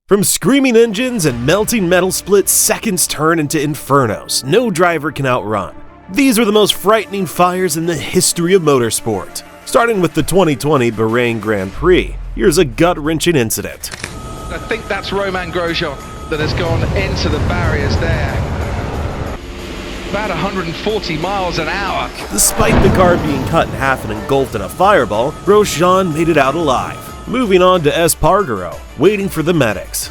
From screaming engines and melting metal splits, seconds turn into infernos no driver can outrun. These are the most frightening fires in the history of motorsport. Starting with the 2020 Bahrain Grand Prix, here's a gut-wrenching incident. I think that's Romain Grosjean that has gone into the barriers there. About 140 miles an hour. Despite the car being cut in half and engulfed in a fireball, Grosjean made it out alive. Moving on to Espargaro, waiting for the medics.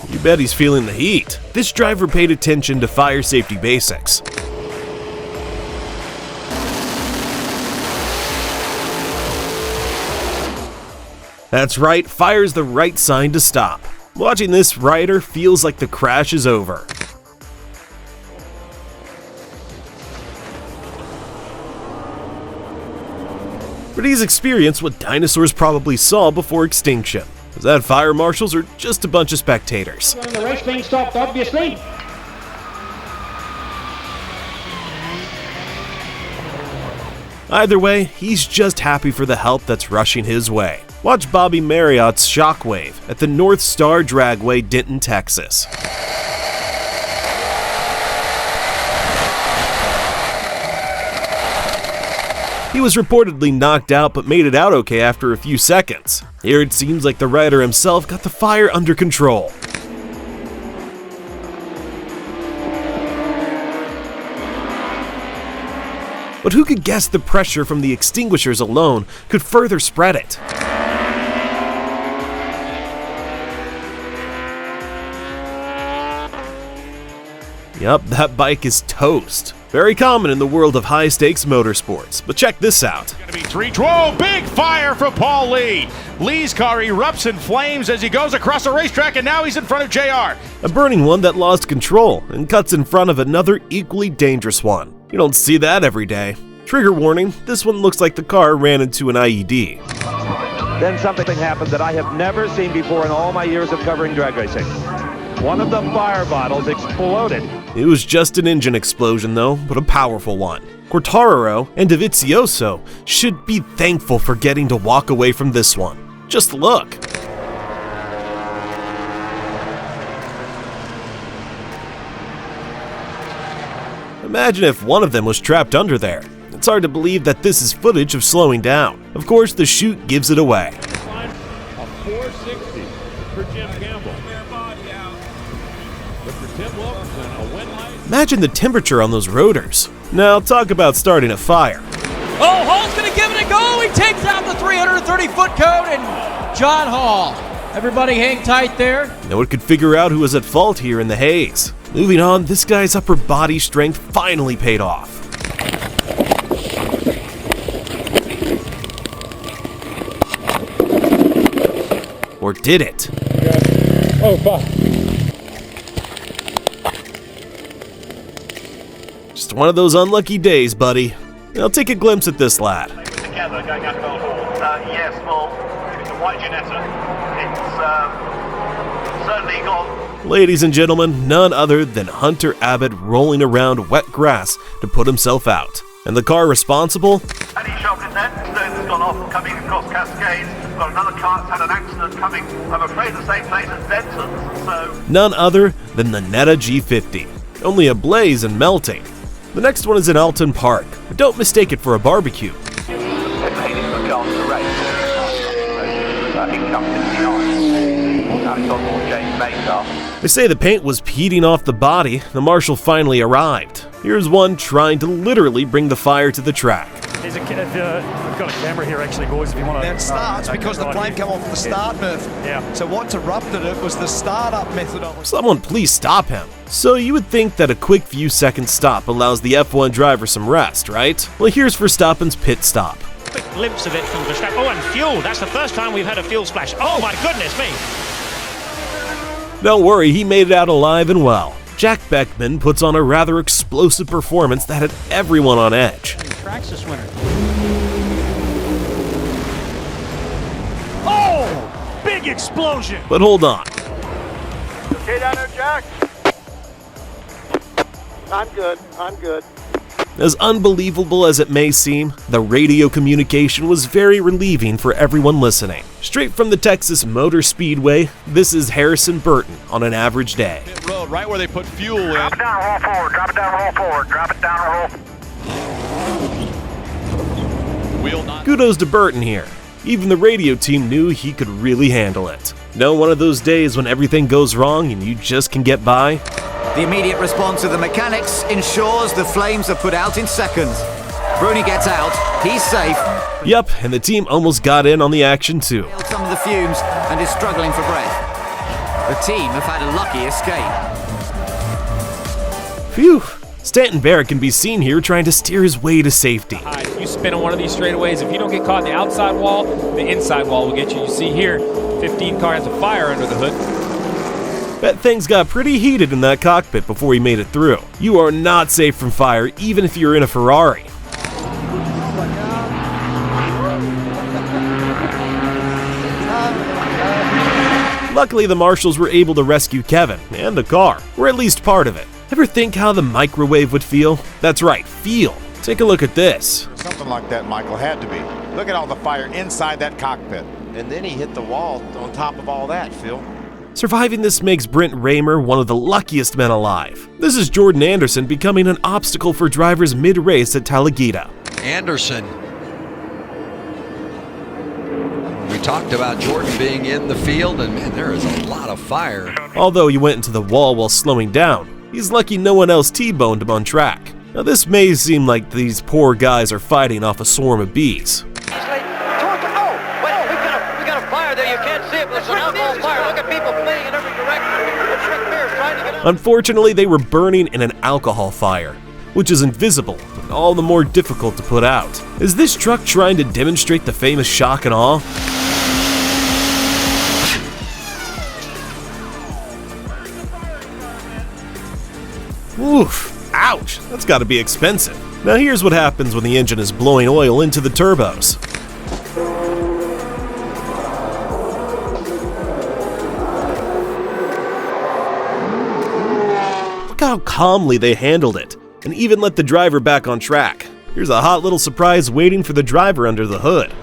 You bet he's feeling the heat. This driver paid attention to fire safety basics. That's right, fire's the right sign to stop. Watching this rider feels like the crash is over. But he's experienced what dinosaurs probably saw before extinction. Is that fire marshals or just a bunch of spectators? The race being stopped, obviously. Either way, he's just happy for the help that's rushing his way. Watch Bobby Marriott's shockwave at the North Star Dragway, Denton, Texas. He was reportedly knocked out but made it out okay after a few seconds. Here it seems like the rider himself got the fire under control. But who could guess the pressure from the extinguishers alone could further spread it? Yup, that bike is toast. Very common in the world of high-stakes motorsports, but check this out. Gonna be 3. Whoa, big fire from Paul Lee. Lee's car erupts in flames as he goes across the racetrack, and now he's in front of JR. A burning one that lost control and cuts in front of another equally dangerous one. You don't see that every day. Trigger warning, this one looks like the car ran into an IED. Then something happened that I have never seen before in all my years of covering drag racing. One of the fire bottles exploded. It was just an engine explosion though, but a powerful one. Quartararo and Dovizioso should be thankful for getting to walk away from this one. Just look. Imagine if one of them was trapped under there. It's hard to believe that this is footage of slowing down. Of course, the chute gives it away. A 460 for Jim Campbell. But for Tim Wilkinson, a win light. Imagine the temperature on those rotors. Now talk about starting a fire. Oh, Hall's going to give it a go. He takes out the 330-foot cone, and John Hall. Everybody hang tight there. No one could figure out who was at fault here in the haze. Moving on, this guy's upper body strength finally paid off. Or did it? Oh, fuck. Just one of those unlucky days, buddy. Now take a glimpse at this lad. Together going out to Goldhall. Yes, well, it's a white Ginetta. It's certainly got. Ladies and gentlemen, none other than Hunter Abbott rolling around wet grass to put himself out. And the car responsible? And he shoved in there. Stones has gone off, coming across Cascades. Got another car that's had an accident coming, I'm afraid, the same place as Denton. So. None other than the Netta G50. Only ablaze and melting. The next one is in Alton Park, but don't mistake it for a barbecue. They say the paint was heating off the body. The marshal finally arrived. Here's one trying to literally bring the fire to the track. I've got a camera here actually, boys, if you want to... That starts because the flame came off the start method. Yeah. So what interrupted it was the start-up methodology. Someone please stop him. So you would think that a quick few seconds stop allows the F1 driver some rest, right? Well, here's Verstappen's pit stop. Quick glimpse of it from Verstappen. Oh, and fuel. That's the first time we've had a fuel splash. Oh my goodness me. Don't worry, he made it out alive and well. Jack Beckman puts on a rather explosive performance that had everyone on edge. Traxxas winner. Oh! Big explosion! But hold on. Okay down there, Jack? I'm good. As unbelievable as it may seem, the radio communication was very relieving for everyone listening. Straight from the Texas Motor Speedway, this is Harrison Burton on an average day. Pit road, right where they put fuel in. Drop it down, roll forward. Drop it down, roll forward. Drop it down, roll. Wheel not. Kudos to Burton here. Even the radio team knew he could really handle it. No one of those days when everything goes wrong and you just can get by? The immediate response of the mechanics ensures the flames are put out in seconds. Bruni gets out, he's safe. Yep, and the team almost got in on the action too. Some of the fumes and is struggling for breath. The team have had a lucky escape. Phew. Stanton Barrett can be seen here trying to steer his way to safety. If you spin on one of these straightaways, if you don't get caught in the outside wall, the inside wall will get you. You see here, 15 car has a fire under the hood. Bet things got pretty heated in that cockpit before he made it through. You are not safe from fire even if you're in a Ferrari. Luckily, the marshals were able to rescue Kevin and the car, or at least part of it. Ever think how the microwave would feel? That's right, feel. Take a look at this. Something like that, Michael, had to be. Look at all the fire inside that cockpit. And then he hit the wall on top of all that, Phil. Surviving this makes Brent Raymer one of the luckiest men alive. This is Jordan Anderson becoming an obstacle for drivers mid-race at Talladega. Anderson. We talked about Jordan being in the field, and man, there is a lot of fire. Although he went into the wall while slowing down, he's lucky no one else T-boned him on track. Now this may seem like these poor guys are fighting off a swarm of bees. Unfortunately, they were burning in an alcohol fire, which is invisible and all the more difficult to put out. Is this truck trying to demonstrate the famous shock and awe? Oof, ouch, that's gotta be expensive. Now here's what happens when the engine is blowing oil into the turbos. Look how calmly they handled it, and even let the driver back on track. Here's a hot little surprise waiting for the driver under the hood.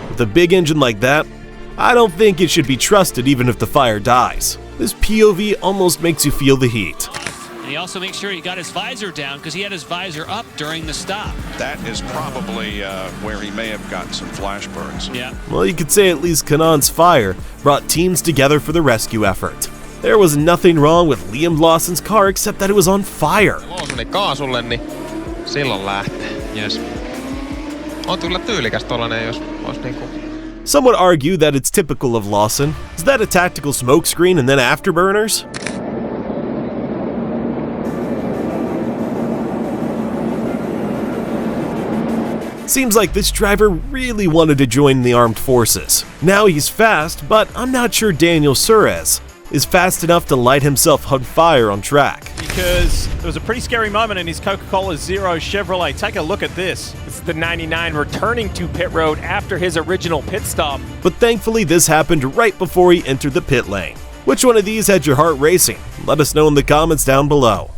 With a big engine like that, I don't think it should be trusted even if the fire dies. This POV almost makes you feel the heat. And he also makes sure he got his visor down because he had his visor up during the stop. That is probably where he may have gotten some flash burns. Yeah. Well, you could say at least Cannon's fire brought teams together for the rescue effort. There was nothing wrong with Liam Lawson's car except that it was on fire. Lawsonin kaasulle, niin silloin lähtee. Yes. On kyllä tyylikäs tollanen, jos olisi niinku... Some would argue that it's typical of Lawson. Is that a tactical smokescreen and then afterburners? Seems like this driver really wanted to join the armed forces. Now he's fast, but I'm not sure Daniel Suarez is fast enough to light himself on fire on track. Because there was a pretty scary moment in his Coca-Cola Zero Chevrolet. Take a look at this. This is the 99 returning to pit road after his original pit stop. But thankfully this happened right before he entered the pit lane. Which one of these had your heart racing? Let us know in the comments down below.